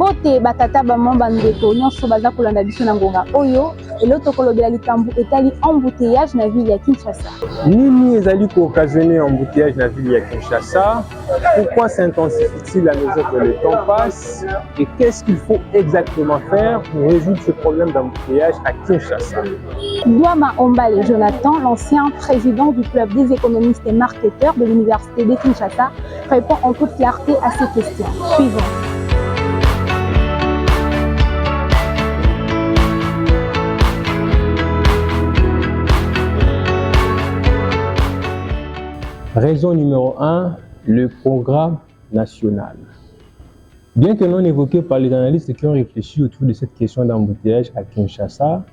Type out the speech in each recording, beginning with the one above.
Mbote batata bamon bandeko nyonso baza kolanda biso na ngonga oyo eloto kolobela likambo etali embouteillage na ville ya Kinshasa. Nini ezali occasionner embouteillage na ville ya Kinshasa? Pourquoi s'intensifie-t-il à mesure que le temps passe? Et qu'est-ce qu'il faut exactement faire pour résoudre ce problème d'embouteillage à Kinshasa? Douama Ombale Jonathan, l'ancien président du club des économistes et marketeurs de l'université de Kinshasa, répond en toute clarté à ces questions. Suivons. Raison numéro 1, le programme national. Bien que non évoqué par les analystes qui ont réfléchi autour de cette question d'embouteillage à Kinshasa,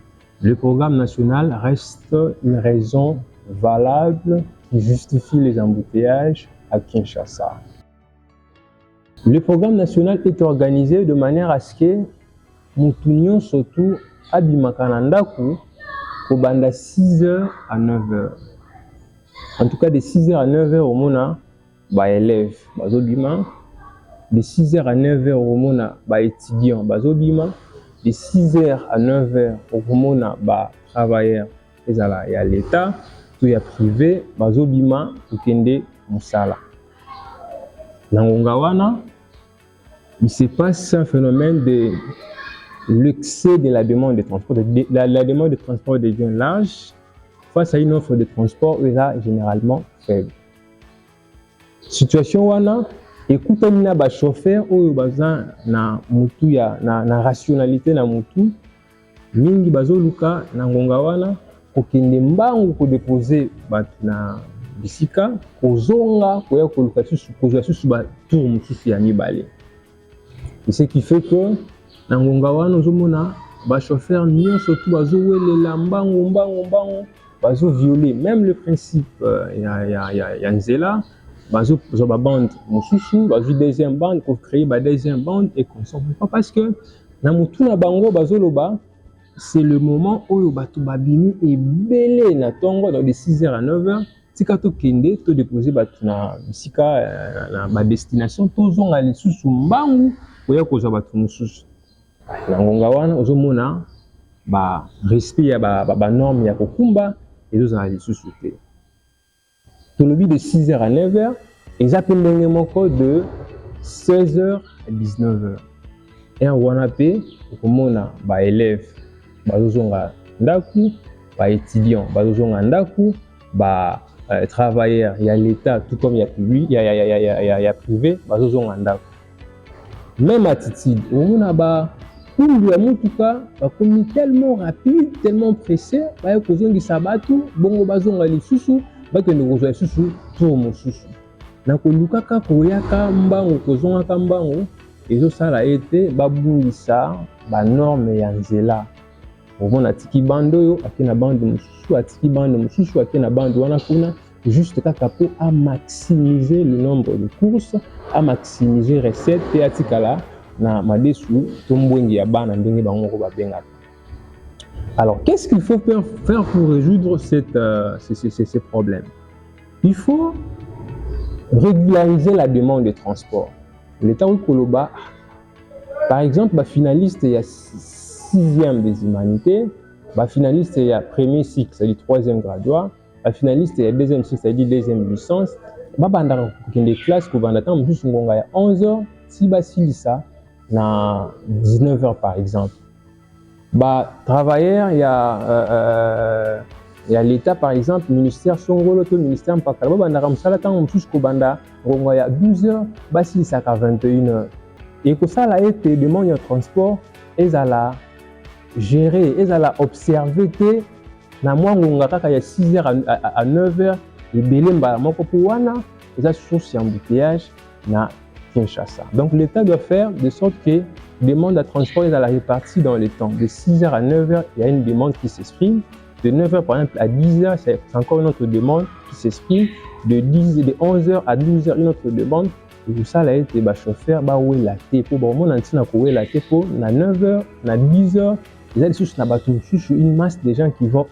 le programme national reste une raison valable qui justifie les embouteillages à Kinshasa. Le programme national est organisé de manière à ce que nous surtout à Bimakanandaku au banda 6h à 9h. En tout cas, de 6h à 9h au Mona, élèves, de 6h à 9h au Mona, étudiants, de 6h à 9h au Mona, travailleurs, il y a l'État, il y a privé, bazobima, ukende musala. Nangongawana, il se passe un phénomène de l'excès de la demande de transport. La demande de transport devient large face à une offre de transport est généralement faible. Situation wana, écoutez na ba chauffeur ou baza na mutu ya na rationalité na mutu mingi bazoluka na ngonga wana kokende mbangu ko déposer bat na bisika kozonga koya koluka susu kozwa susu ba tour mususu ya mibale. Et ce qui fait que na ngonga wana ozomona ba chauffeur nyonso tu bazowelela mbangu bazo violer même le principe ya nzela bazo ba bande mususu bazo deuxième bande pour créer ba deuxième bande et comme ça pourquoi parce que na mutu na bango bazo loba c'est le moment où bato babini et belé na tongo dans de 6h à 9h tika to kende to déposer bato na bisika na ba destination to zonga lisusu mbangu oya kozwa bato mususu na ngonga wana ozomona ba respect ya ba norme ya kokumba et deux ans à l'issue. Tout le but de 6h à 9h, ils appellent de 16h à 19h. Et on a payé, comme on a élèves, bazonga ndaku, étudiants, bazonga ndaku, travailleurs, il y a l'État, tout comme il y a public, il y a privé, bazonga ndaku. Même attitude, on a Kumbi ya mutuka bakomi tellement rapide, tellement pressé, baya kozongi sabatu, bongo bazonga lisusu, bakende kozwa lisusu pour mosusu. Na kolukaka koyaka mbango kozonga ka mbango, ezosala ete babungisa ba norme ya nzela. Omona tiki bando yo akena bande mosusu, atiki bande mosusu akena bande wana kuna, juste kaka po à maximiser le nombre de courses, à maximiser recette et atikala na madesu tombwengi ya bana ndenge bango ko babenga. Alors qu'est-ce qu'il faut faire pour résoudre ces problèmes? Il faut régulariser la demande de transport. L'État Koloba, par exemple, finaliste il y a 6e des humanités, finaliste il y a premier cycle, c'est-à-dire 3e graduat, finaliste il y a 2e cycle, c'est-à-dire 2e licence, banda ko des classes ko banda tam juste ngonga ya 11h, si basilisa na 19h par exemple. Travailleurs, il y a l'État par exemple, ministère Songolo, ministère Mpakala, banda ramsala tant jusqu'au banda ngonga ya 12h, basi ça à 21h. Et que ça la été demande de transport, et ça la gérer, et ça la observer que na moi ngonga kaka ya 6h à 9h, et belemba moko pour wana, et ça source embouteillage na Kinshasa. Donc l'État doit faire de sorte que demande de transport est à la répartie dans les temps. De 6h à 9h, il y a une demande qui s'exprime. De 9h par exemple à 10h, c'est encore une autre demande qui s'exprime. De 11h à 12h, une autre demande. Et tout ça, là, été chauffeur, oué la thé. Pour bon, on a dit la thé pour na 9h, na 10h. Il y a des choses qui une masse de gens qui vont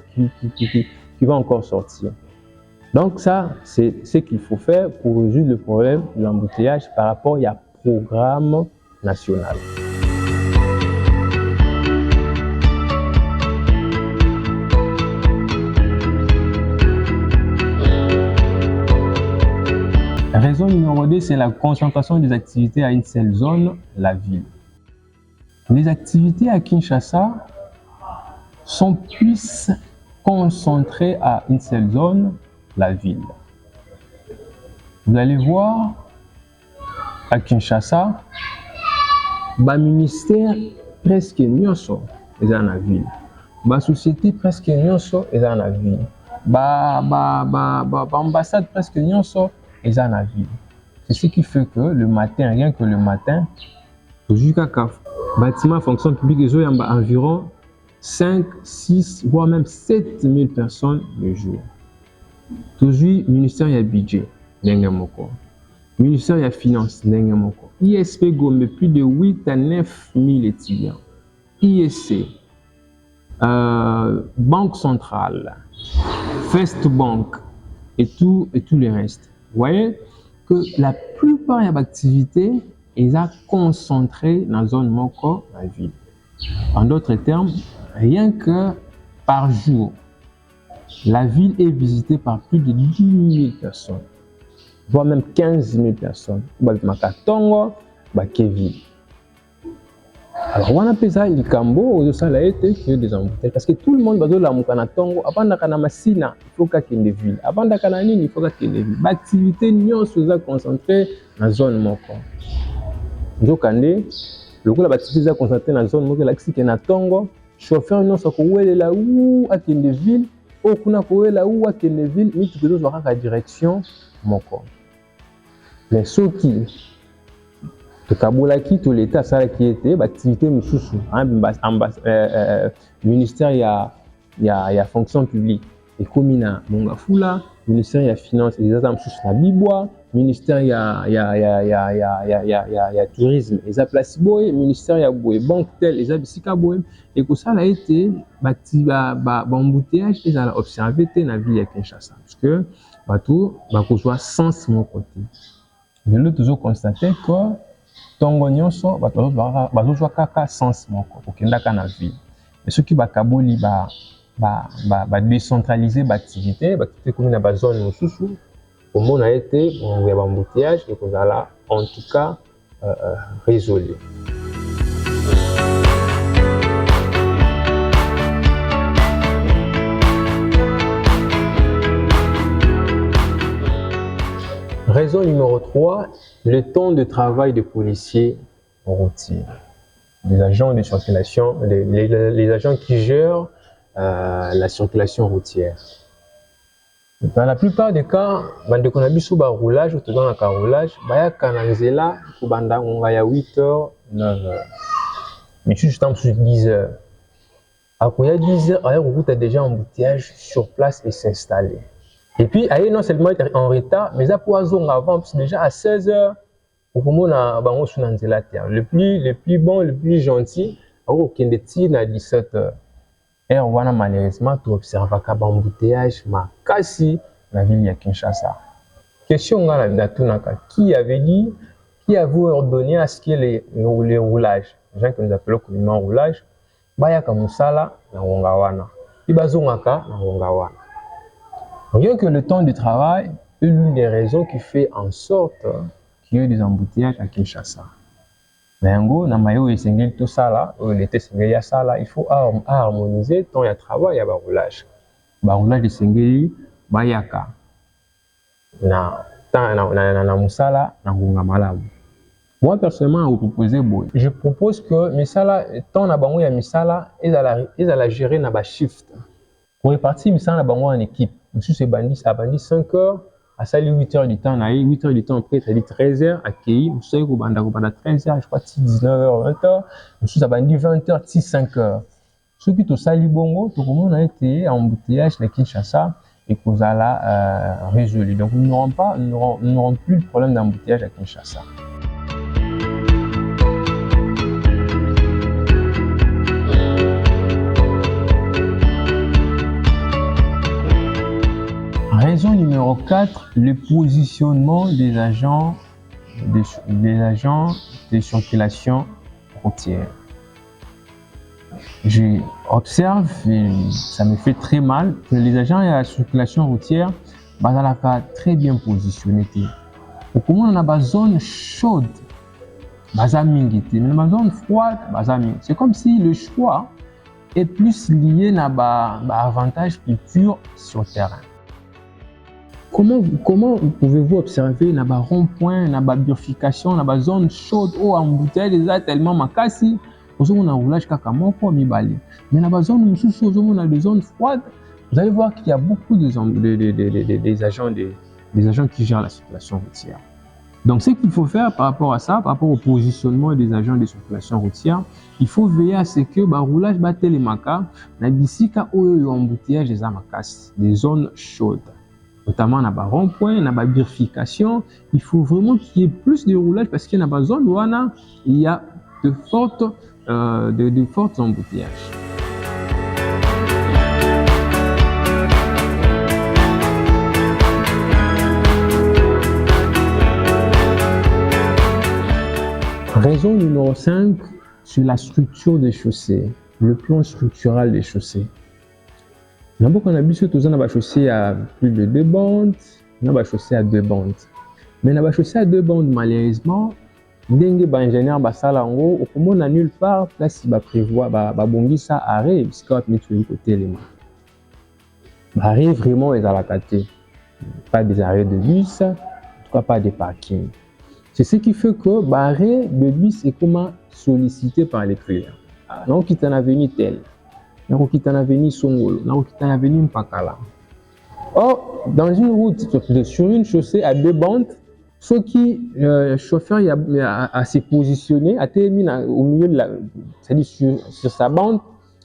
encore sortir. Donc ça, c'est ce qu'il faut faire pour résoudre le problème de l'embouteillage par rapport à un programme national. Raison numéro 2, c'est la concentration des activités à une seule zone, la ville. Les activités à Kinshasa sont plus concentrées à une seule zone, la ville. Vous allez voir, à Kinshasa, le ministère presque nyonso est dans la ville. La société presque nyonso est dans la ville. L'ambassade presque nyonso est dans la ville. C'est ce qui fait que le matin, rien que le matin, jusqu'à bâtiment fonction publique, il y a environ 5, 6, voire même 7 000 personnes le jour. Toujours, ministère du budget, Nengamoko. Ministère des Finances, Nengamoko. ISP Gombe, plus de 8 à 9 000 étudiants. ISC, Banque centrale, First Bank et tout le reste. Vous voyez que la plupart des activités sont concentrées dans la zone Moko, la ville. En d'autres termes, rien que par jour, la ville est visitée par plus de 10 000 personnes, voire même 15 000 personnes. Makatongo, Kevin. Alors, on appelle ça le Cambo, ça a été que des embouteillages. Parce que tout le monde va dire la Tongo, avant d'akana masina, il faut qu'il y ait des villes. Avant d'akana nini, il faut qu'il y ait des villes. L'activité n'y sont concentrée dans la zone Moko. Donc, le coup, l'activité est concentrée dans la zone Moko, l'activité est dans Tongo. Chauffeur n'y sont là où à des villes, au kuna là où à des villes, mais tout le monde va la direction Moko. Mais ceux qui tout l'État qui était l'activité ministère il y a fonction publique et commune Mongafula, ministère il y a finance et des na Bibois, ministère il y a tourisme et ça place boy, ministère il y a boy banque tel et ça bisika boy et que ça a été embouteillage et ça a observé na ville de Kinshasa parce que bateau soit sens mon côté. Je l'ai toujours constaté que Tongo nyonso bazozwa kaka sens moko okendaka na ville. Mais ceux qui bakaboli décentraliser l'activité, bakite comme na zone mosusu, au monde a été il y a embouteillage et que là en tout cas résolu. Raison numéro 3, le temps de travail des policiers routiers, des agents de circulation, les agents qui gèrent la circulation routière. Dans la plupart des cas, quand on a vu un roulage, ou dans un roulage, il y a un 8h, 9h. Mais juste en dessous de 10h. Après 10h, il y a déjà un embouteillage sur place et s'installer. Et puis, non seulement être en retard, mais ça pour avant, parce que déjà à 16h, le plus bon, le plus gentil, il y a 17h. Et malheureusement, tu observes qu'il y a un embouteillage, mais la ville de Kinshasa. Question qui avait dit, qui avait ordonné à ce que les roulages, les gens que nous appelons communément roulage, baya kamusala na Wongawana. Ibazongaka na Wongawana. Rien que le temps de travail est l'une des raisons qui fait en sorte qu'il y ait des embouteillages à Kinshasa. Mais en gros, tout ça là, il faut harmoniser le temps de travail et le roulage. Le roulage de Sengeli, Bayaka. Moi, personnellement, je propose que Misala, tant na bango ya Misala, ils allaient gérer na ba shift. Pour répartir Misala na bango en équipe. Monsieur c'est bandit 5 heures, à sali 8 heures du temps, 8 heures du temps après, ça dit 13 heures, à Kei, monsieur c'est banda 13 heures, je crois 19 heures, 20 heures, monsieur ça bandit 20 heures, 5 heures. Ceux qui ont sali bongo, tout le monde a été en embouteillage de Kinshasa et qu'on a résolu. Donc nous n'aurons plus de problème d'embouteillage à Kinshasa. Raison numéro 4, le positionnement des agents de circulation routière. J'observe, et ça me fait très mal, que les agents de la circulation routière sont très bien positionnés. Comment on a une zone chaude, mais une zone froide, c'est comme si le choix est plus lié à l'avantage culture sur le terrain. Comment pouvez-vous observer na ba rond-point, na ba bifurcation, na ba zone chaude ou embouteillage déjà tellement makasi, on a un roulage kaka moko mibale. Mais na ba zone mususu on a des zones froides, vous allez voir qu'il y a beaucoup des agents qui gèrent la circulation routière. Donc ce qu'il faut faire par rapport à ça, par rapport au positionnement des agents de circulation routière, il faut veiller à ce que ba roulage ba télémaka na bisika oyo embouteillage des makasi, des zones chaudes. Notamment dans les ronds-points, dans la bifurcation, il faut vraiment qu'il y ait plus de roulage parce qu'il y a une zone où il y a de fortes embouteillages. Raison numéro 5 sur la structure des chaussées, le plan structural des chaussées. D'abord, on a vu que nous avons chaussée à plus de 2 bandes, nous avons chaussée à 2 bandes. Mais nous avons chaussée à 2 bandes, malheureusement, dengue ba ingénieur basala ngo okomona nulle part place ba prévoit ba bongisa arrêt parce qu'on met sur côté les mains. Arrêt vraiment les alakaté. Pas des arrêts de bus, en tout cas pas des parkings. C'est ce qui fait que l'arrêt de bus est comment sollicité par les clients. Donc il t'en a venu tel. Donc, il t'en a venu Songolo, donc il t'en a venu Mpakala. Or, dans une route, sur une chaussée à 2 bandes, ce qui le chauffeur a s'est positionné, a terminé au milieu de c'est-à-dire sur sa bande,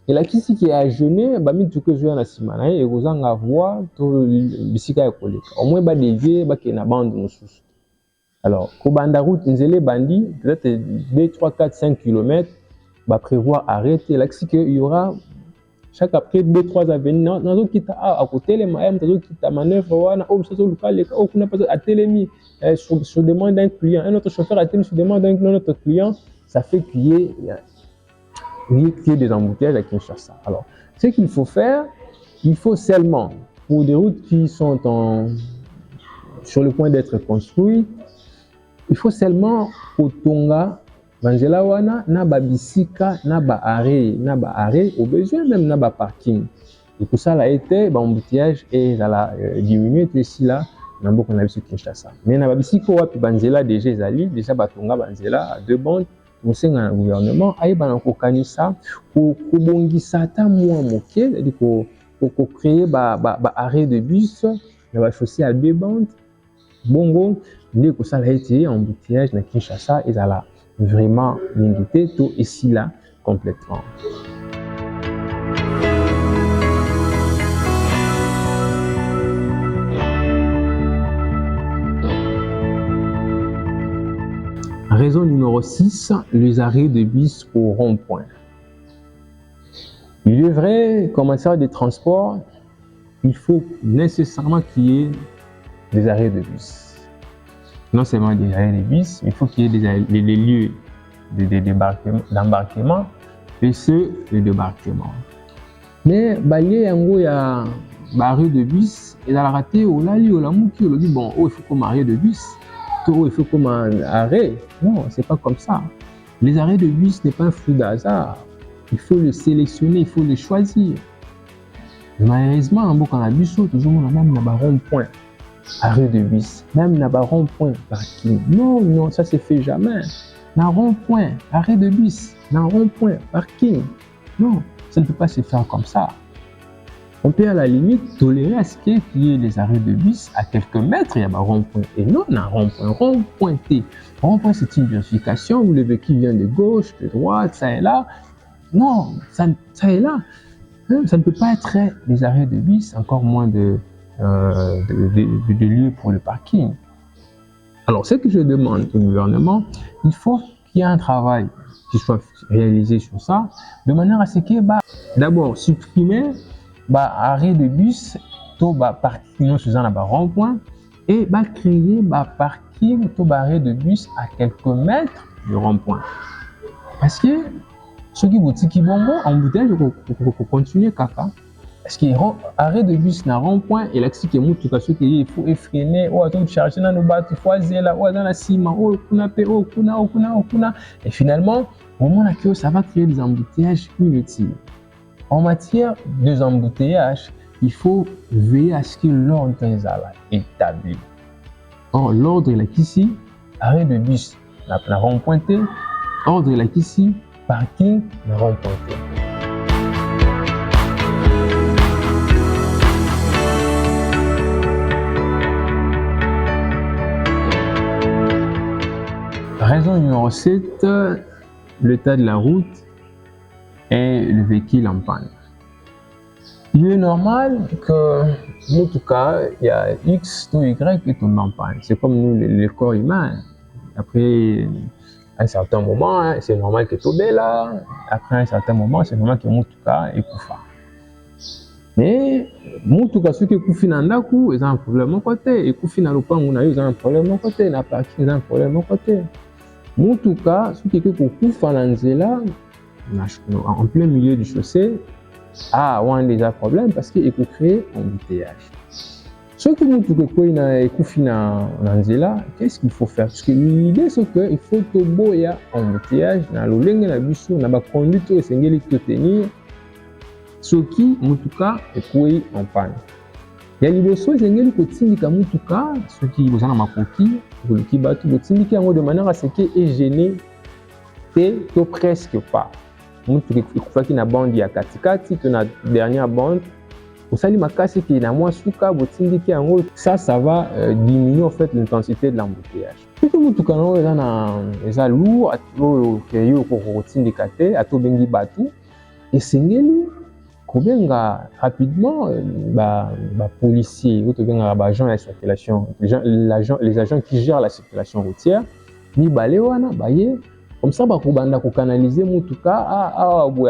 et là qui est à jeûner, bah mis tout que je na simana et vous en avoir tout bisika ya koleka. Au moins ba dévier ba qui na bande mususu. Alors, ko banda route nzele bandi, peut-être 2 3 4 5 km, bah prévoir arrêter là qui il y aura chaque après 2-3 avenues, nous quitte à côté les mains, nous quitte à manœuvre, on ça local, on n'a pas à télémi sur demande d'un client, un autre chauffeur a télémi sur demande d'un autre client, ça fait qu'il y ait des embouteillages à Kinshasa. Alors, ce qu'il faut faire, il faut seulement pour des routes qui sont sur le point d'être construites, il faut seulement au Tonga. Banzela wana na ba bisika na ba arrêt au besoin même na ba parking. Et pour ça là été ba embouteillage et ça la diminuer tout ici là na beaucoup na biso Kinshasa. Mais na ba bisika wapi banzela déjà ezali déjà batonga banzela à 2 bandes musenga na gouvernement ayeba na kokanisa ko bongisa ta mwa moke c'est-à-dire ko créer ba arrêt de bus na ba chaussée à 2 bandes. Bongo ndé ko ça là été embouteillage na Kinshasa et ça la vraiment limité tout ici là complètement. Raison numéro 6, les arrêts de bus au rond-point. Il est vrai qu'en matière de transport, il faut nécessairement qu'il y ait des arrêts de bus. Non seulement des arrêts de bus, il faut qu'il y ait des lieux d'embarquement et ceux de débarquement. Mais il y a un arrêt de bus et dans la raté, on a dit bon, il faut comme arrêt de bus, il faut comme un arrêt. Non, c'est pas comme ça. Les arrêts de bus n'est pas un fruit d'hasard. Il faut le sélectionner, il faut le choisir. Malheureusement, en beaucoup de bus, toujours on a même un rond-point. Arrêt de bus, même n'a pas rond-point parking. Non, ça se fait jamais. N'a rond-point, arrêt de bus, n'a rond-point parking. Non, ça ne peut pas se faire comme ça. On peut à la limite tolérer à ce qu'il y ait des arrêts de bus à quelques mètres, il y a un rond-point. Et non, on a un rond-point, rond-pointé. Rond-point, c'est une vérification où le véhicule vient de gauche, de droite, ça et là. Non, ça et là. Ça ne peut pas être des arrêts de bus, encore moins de lieux pour le parking. Alors, ce que je demande au gouvernement, il faut qu'il y ait un travail qui soit réalisé sur ça, de manière à ce qu'il y ait d'abord supprimer arrêt de bus, parking sur un rond-point, et créer parking, arrêt de bus à quelques mètres du rond-point. Parce que ceux qui vont bongo, embouteillage, pour continuer caca. parce que arrêt de bus na rond-point et l'axi que mutuka soki il faut freiner ou attendre charger na no bato foazela ou dans la cima ou kuna pe ou kuna et finalement au moment que ça va créer des embouteillages inutiles. En matière des embouteillages, il faut veiller à ce que l'ordre soit établi. Or l'ordre est ici, arrêt de bus na rond-point, ordre est ici, parking na rond-point. Raison numéro 7, l'état de la route et le véhicule en panne. Il est normal que, en tout cas, il y a X ou Y qui tombe en panne. C'est comme nous, le corps humain. Après un certain moment, c'est normal que tout est là. Après un certain moment, c'est normal que en tout cas, il coupe. Mais, en tout cas, ceux qui coupent dans le coup, ils ont un problème au côté. Ils coupent dans le pan, ils ont un problème au côté. Ils ont un problème au côté. En tout cas, ceux qui coupent dans là, en plein milieu du chaussée, on déjà un problème parce qu'il peut créer un embouteillage. Ceux qui nous coupent dans là, qu'est-ce qu'il faut faire? Parce que l'idée c'est qu'il faut que il y ait un embouteillage dans le lenge na biso na ba conduite et sengeli to tenir ce qui en tout cas est en panne. Il y a liboso sengeli ko tindika mutuka ceux qui bozana makoki boluki batu ko tindika yango de manière à ce que est gêné to presque pas. Mutuka ikufaki na bande ya katikati to na dernière bande osali makasi ki na mwa suka botindiki yango ça va diminuer en fait l'intensité de l'embouteillage. Puis mutuka no eza lourd ato ke yo ko tindika te ato bengi batu esengeli kobenga rapidement policiers ou kobenga agents de la circulation, les agents qui gèrent la circulation routière ni balé wana baye comme ça bakobanda ko canaliser mutuka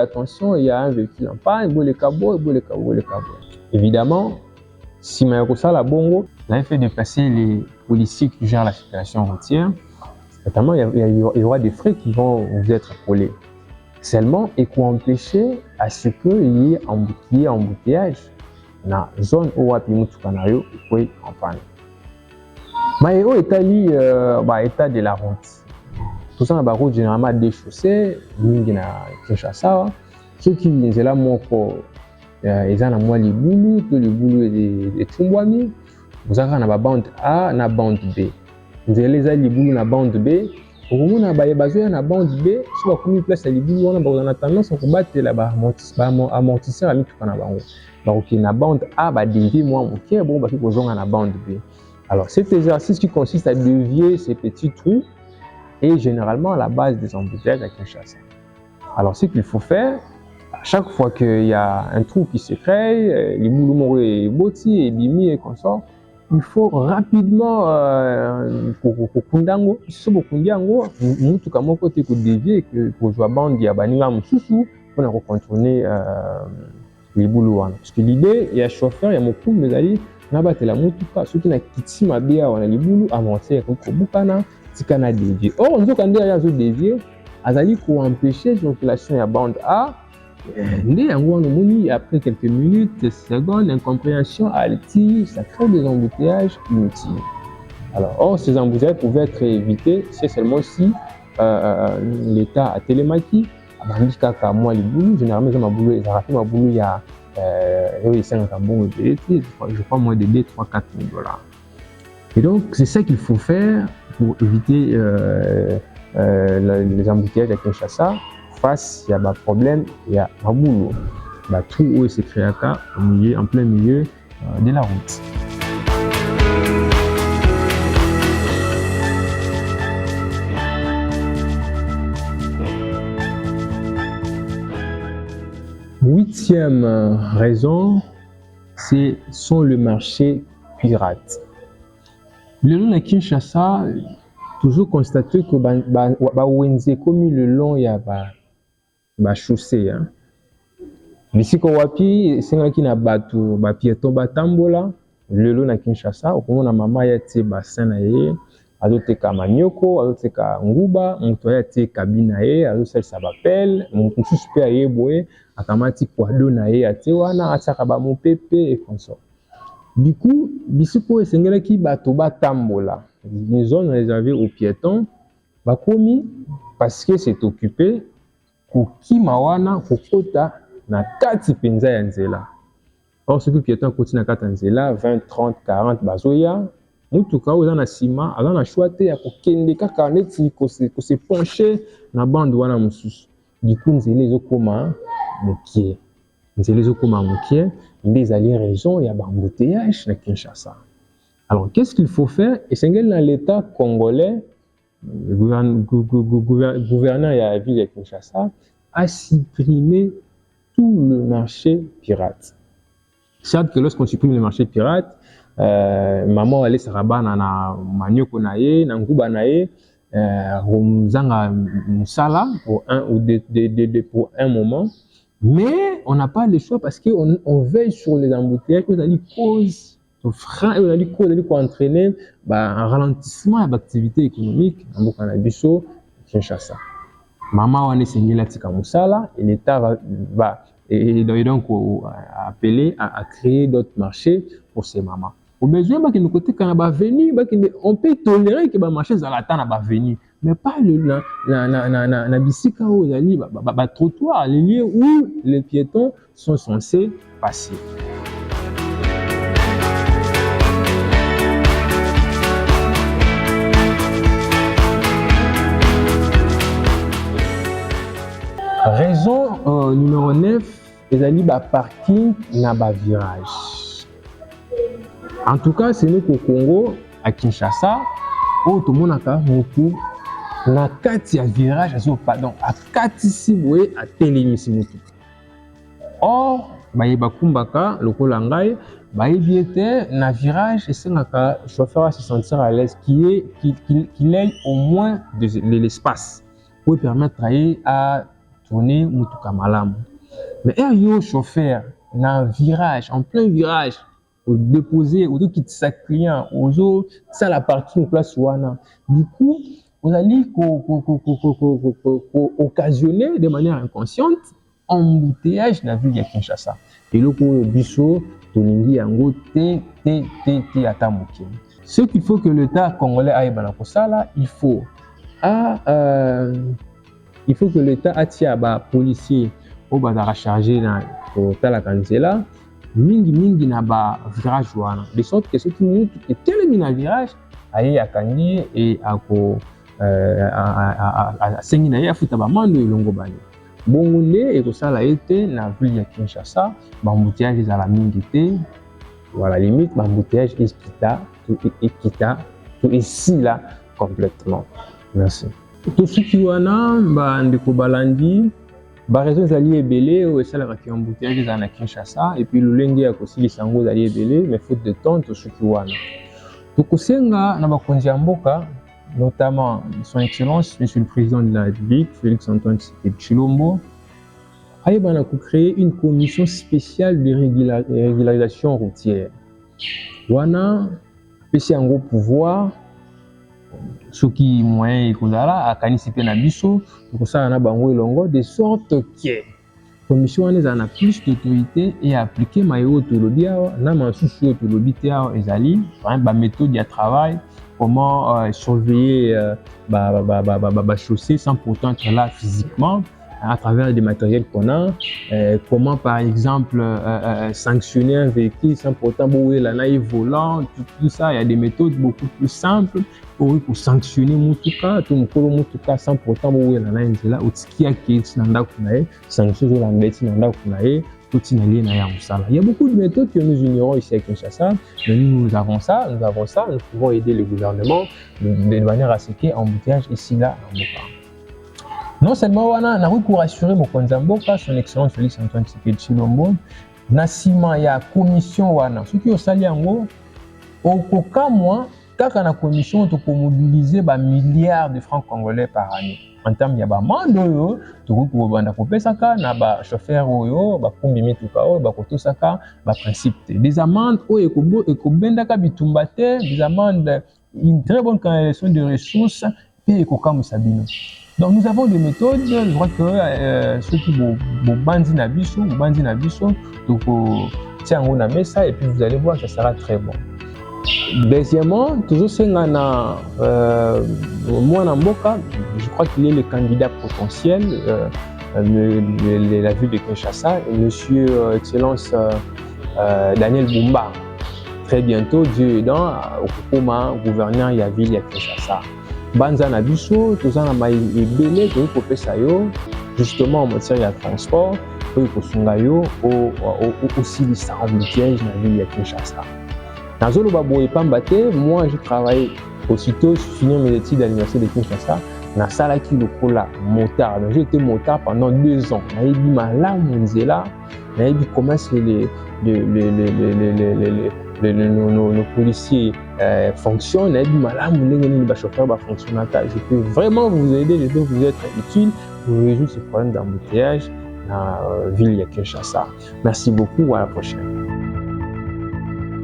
attention il y a un véhicule en panne le cabo. Évidemment si mayako sala bongo on a fait déplacer les policiers qui gèrent la circulation routière, notamment il y aura des frais qui vont vous être collés. Seulement, il faut empêcher à ce qu'il y ait embouteillage dans la zone où il y a en panne. Mais au état de la route, tout ça, la route généralement déchaussée, il y a Kinshasa, ceux qui sont là, ils ont moi les boulous, tous les boulous et Tumbwami, vous avez la bande A, la bande B. Vous avez les boulous na bande B. Au moment où on a besoin de la bande B, si on a mis place à l'ibou, on a tendance à combattre l'amortisseur à mettre en avant. Donc, la bande A va dévier moi, bon, parce qu'on a la bande B. Alors, cet exercice qui consiste à dévier ces petits trous est généralement à la base des embouteillages à Kinshasa. Alors, ce qu'il faut faire, à chaque fois qu'il y a un trou qui se crée, les boulons et boti et bimi et consort, il faut rapidement kundango so kundango mutu kama côté ko dévier que pour jouer bande ya baninga mususu pour contourner les boulons parce que l'idée il y a chauffeur il y a beaucoup mais ali na batela mutu ka soki na kitima bia wana les boulons amortir ko bukana tikana dévier or nzoka ndia ya zo dévier azali ko empêcher circulation ya bande A. Après quelques minutes, des secondes, l'incompréhension altie, ça crée des embouteillages inutiles. Alors, or, ces embouteillages pouvaient être évités, c'est seulement si l'État a télémaki, généralement, il y a je crois moins de 2, 3, 4 000 $. Et donc, c'est ça qu'il faut faire pour éviter les embouteillages à Kinshasa. Face, il y a un problème, il y a un boulot. Tout où c'est créé en plein milieu de la route. Huitième raison, c'est le marché pirate. Le long de Kinshasa, toujours constaté que comme le long il y a chaussée bisiko wapi sengaki na bato ba piéton batambola lelo na Kinshasa okomona mama ya tie bassin na ye azoteka manioko, azoteka nguba, moto atie bina ye, azosalisa bapele, mosusu mpe ayeboye akamati kwado na ye atie wana atiaka bamopepe et consort. Du coup, bisiko esengelaki bato batambola. Une zone réservée aux piétons, bakomi parce que c'est occupé kokima wana kokota na kati penza ya nzela. Or ce que piéton koti na kati ya nzela 20, 30, 40 bazoya mutuka oza na sima aza na choix te ya kokende kaka neti kose pencher na bande wana mosusu. Du coup nzela ezokoma mokie. Nzela ezokoma mokie nde ezali raison ya bambouteillage na Kinshasa. Alors qu'est-ce qu'il faut faire? Esengeli na l'état congolais, le gouverneur de la ville de Kinshasa a supprimé tout le marché pirate. Certes que lorsqu'on supprime le marché pirate, maman allait saraba na manioko na ye, na nguba na ye, romzanga musala pour un moment, mais on n'a pas le choix parce qu'on veille sur les embouteillages, on a dit cause le frein et on a dit entraîner un ralentissement de l'activité économique en Bokanabiso, Kinshasa. Maman on est sengela tika musala et l'État va et donc appeler à créer d'autres marchés pour ces mamans. Au besoin bah que nous côté quand va venir bah on peut tolérer que bah marché za latana va venir mais pas le na bisika aux ali bah trottoir les lieux où les piétons sont censés passer. Raison numéro 9, ezali ba parking na ba virage. En tout cas, c'est nous au Congo, à Kinshasa, où tout le monde a motu na kati ya virage, pardon, à kati si boye à télémisi motu. Or, bayeba kumbaka lokola ngai, bayebiete na virage et c'est ngaka chauffeur à se sentir à l'aise qu'il ait au moins de l'espace pour permettre à tourner mutuka malamu. Mais un chauffeur na virage, en plein virage, pour déposer, ou quitter sa client, ça la parking place wana. Du coup, on a dit occasionner de manière inconsciente embouteillage na ville de Kinshasa. Et le biso tolingi yango te atamuki. Ce qu'il faut que l'État congolais aille bana kosala, il faut que l'État attire ba policiers au bazara chargé dans la kanzela mingi na ba virage wana de sorte que ceux qui montent et terminent le virage aye akandi et ako sengi na ya futa ba mando elongo bani bongo nde ekosala ete na ville ya Kinshasa bambouteillage ezala mingi te voilà limite bambouteillage ekita tout ici là complètement. Merci. Tout ce qui wana ba ndeko balandi ba raison ezali ebele o esalaka ki embouteillage ezala na Kinshasa et puis lolenge ya kosilisa yango ezali ebele mais faute de temps tout ce qui wana tokosenga na bakonzi ya mboka notamment son excellence monsieur le président de la République Félix Antoine Tshisekedi Tshilombo ayebana ko créer une commission spéciale de régularisation routière wana pesi yango pouvoir soki moyen ekozala akanisi pe na biso tokosala na bango elongo de sorte que commission wana ezala na plus d'autorité et appliquer mayo tolobi awa na masusu oyo tolobi te awa ezali baméthode ya travail comment surveiller chaussée sans pourtant être là physiquement à travers des matériels qu'on a, comment par exemple sanctionner un véhicule sans pourtant bouer la naïve volant, tout ça, il y a des méthodes beaucoup plus simples pour sanctionner mutuka, tout mukolo mutuka sans pourtant bouer la naïve là, ou tiki ya kiti nanda kunae, sanctionner la mbeti nanda kunae, tout inalien na ya musala. Il y a beaucoup de méthodes que nous ignorons ici à Kinshasa, mais nous avons ça, nous pouvons aider le gouvernement de manière à ce qu'il y ait embouteillage ici là en Boka. Non seulement wana na pour assurer mokonzi mboka son excellence Félix Antoine Tshisekedi Tshilombo na sima ya commission wana soki osali yango okokamwa kaka na commission to mobiliser ba milliards de francs congolais par année en termes ya ba mando to ko banda ko pesaka na ba chauffeur oyo ba kumbi mituka oyo ba kotosaka ba principe des amendes oyo ko bendaka bitumba te, des amendes une très bonne canalisation de ressources et ko kamusa bino. Donc nous avons des méthodes, je crois que ceux qui bandi na biso donc tiens on a mis ça et puis vous allez voir ça sera très bon. Deuxièmement, toujours Sengana Mwana Mboka, je crois qu'il est le candidat potentiel, la ville de Kinshasa, et monsieur Excellence Daniel Bumba. Très bientôt, Dieu aidant, au Kokoma, gouverneur de la ville de Kinshasa. Banza na biso, tozana na mai ebele to kopesa yo justement en matière de transport, to kosunga yo au silisa embouteillage na ville de Kinshasa. Nazoloba boye pamba te, moi j'ai travaillé aussitôt finir mes études à l'université de Kinshasa, na salaki lokola motard. Donc j'ai été motard pendant 2 ans. Na yebi malamu nzela, na yebi comment nos policiers fonctionnent, na yebi malamu ndenge nini ba chauffeur ba fonctionnaka. Je peux vraiment vous aider, je peux vous être utile pour résoudre ce problème d'embouteillage dans la ville de Kinshasa. Merci beaucoup, à la prochaine.